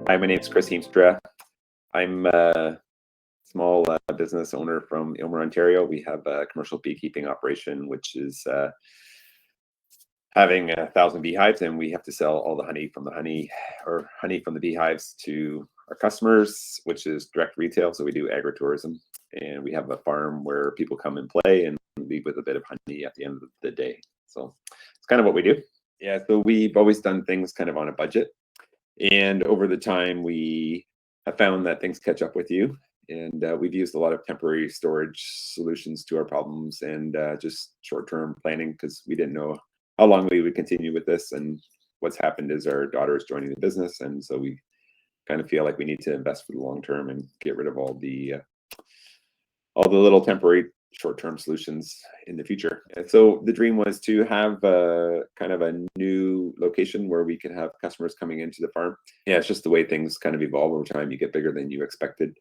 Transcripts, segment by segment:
Hi, my name is Chris Heemstra. I'm a small business owner from Aylmer, Ontario. We have a commercial beekeeping operation, which is having 1,000 beehives, and we have to sell all the honey from the beehives to our customers, which is direct retail. So we do agritourism, and we have a farm where people come and play and leave with a bit of honey at the end of the day. So it's kind of what we do. Yeah, so we've always done things kind of on a budget. And over the time, we have found that things catch up with you. And we've used a lot of temporary storage solutions to our problems and just short-term planning because we didn't know how long we would continue with this. And what's happened is our daughter is joining the business. And so we kind of feel like we need to invest for the long term and get rid of all the little temporary short-term solutions in the future. And so the dream was to have kind of a new location where we could have customers coming into the farm. Yeah, it's just the way things kind of evolve over time. You get bigger than you expected.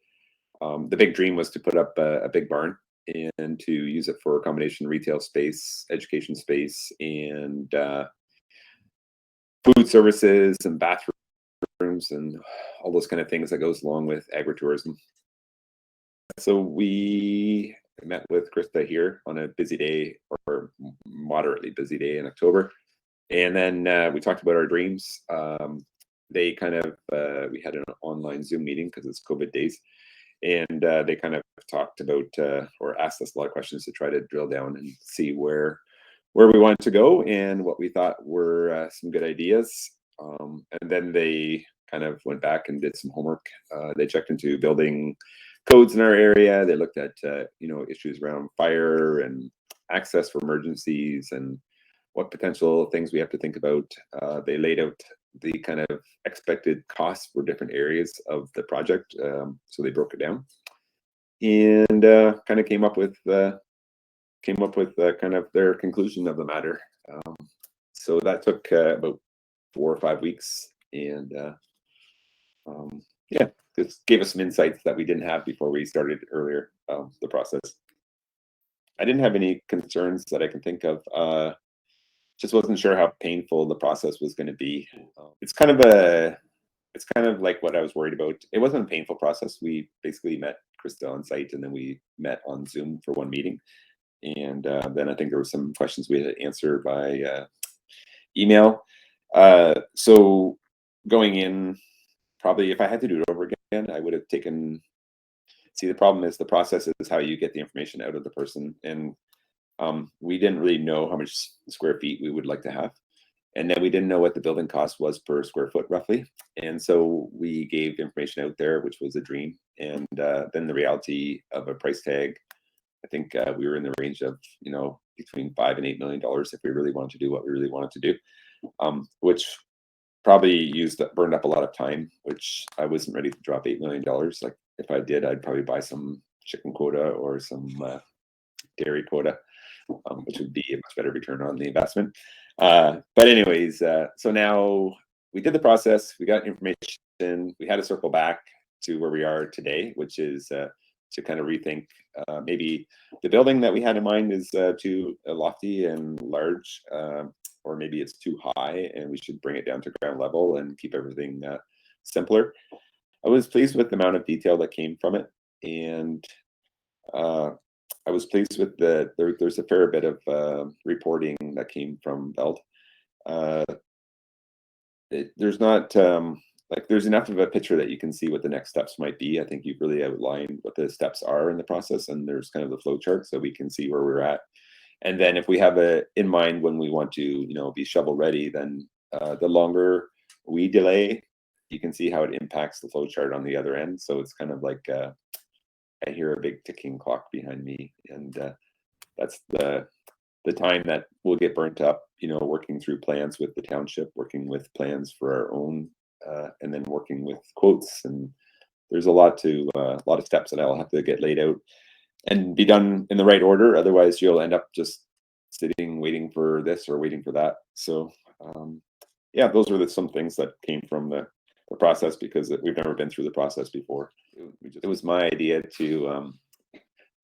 The big dream was to put up a big barn and to use it for a combination retail space, education space, and food services and bathrooms and all those kind of things that goes along with agritourism. So we met with Krista here on a busy day or moderately busy day in October. And then we talked about our dreams. They kind of, we had an online Zoom meeting because it's COVID days. And they kind of talked about or asked us a lot of questions to try to drill down and see where we wanted to go and what we thought were some good ideas. And then they kind of went back and did some homework. They checked into building codes in our area. They looked at issues around fire and access for emergencies and what potential things we have to think about. They laid out the kind of expected costs for different areas of the project, so they broke it down and kind of came up with kind of their conclusion of the matter. So that took about 4 or 5 weeks, and yeah, this gave us some insights that we didn't have before we started earlier the process. I didn't have any concerns that I can think of. Just wasn't sure how painful the process was going to be. It's kind of like what I was worried about. It wasn't a painful process. We basically met Krista on site, and then we met on Zoom for one meeting. And then I think there were some questions we had to answer by email. So going in, probably if I had to do it over again, I would have taken. See, the problem is the process is how you get the information out of the person, and we didn't really know how much square feet we would like to have. And then we didn't know what the building cost was per square foot roughly. And so we gave information out there, which was a dream. And then the reality of a price tag, I think we were in the range of, between $5 and $8 million if we really wanted to do what we really wanted to do, which probably burned up a lot of time, which I wasn't ready to drop $8 million. Like if I did, I'd probably buy some chicken quota or some dairy quota, which would be a much better return on the investment. But anyways, so now we did the process, we got information, we had to circle back to where we are today, which is to kind of rethink maybe the building that we had in mind is too lofty and large, or maybe it's too high and we should bring it down to ground level and keep everything simpler. I was pleased with the amount of detail that came from it, and I was pleased with there's a fair bit of reporting that came from VELD. There's not there's enough of a picture that you can see what the next steps might be. I think you've really outlined what the steps are in the process, and there's kind of the flow chart so we can see where we're at. And then if we have in mind when we want to, be shovel ready, then the longer we delay, you can see how it impacts the flow chart on the other end. So it's kind of like I hear a big ticking clock behind me, and that's the time that will get burnt up, working through plans with the township, working with plans for our own, and then working with quotes. And there's a lot of steps that I'll have to get laid out and be done in the right order. Otherwise, you'll end up just sitting, waiting for this or waiting for that. So yeah, those were some things that came from the process, because we've never been through the process before. It was my idea to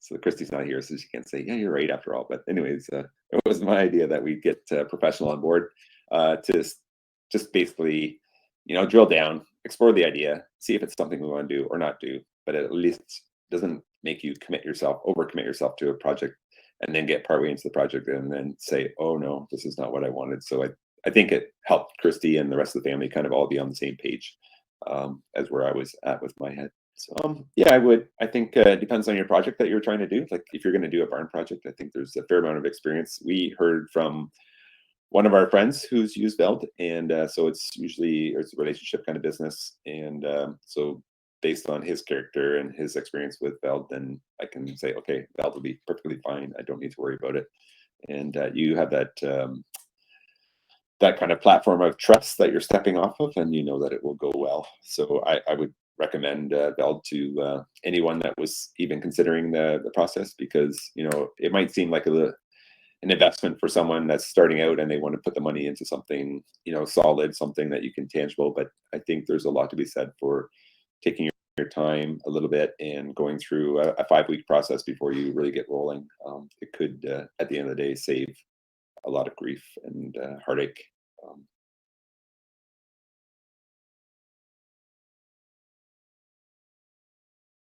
so Christy's not here, so she can't say, yeah, you're right after all. But anyways, it was my idea that we get a professional on board to just basically, drill down explore the idea, see if it's something we want to do or not do, but at least doesn't make you overcommit yourself to a project and then get partway into the project and then say, oh no, this is not what I wanted. So I think it helped Christy and the rest of the family kind of all be on the same page, as where I was at with my head. So yeah, I think it depends on your project that you're trying to do. Like if you're going to do a barn project, I think there's a fair amount of experience. We heard from one of our friends who's used VELD, and so it's a relationship kind of business. And so based on his character and his experience with VELD, then I can say, okay, VELD will be perfectly fine. I don't need to worry about it. And you have that kind of platform of trust that you're stepping off of, and you know that it will go well. So I would recommend VELD to anyone that was even considering the process, because it might seem like an investment for someone that's starting out and they want to put the money into something solid, something that you can tangible. But I think there's a lot to be said for taking your time a little bit and going through a 5-week process before you really get rolling. It could at the end of the day save a lot of grief and heartache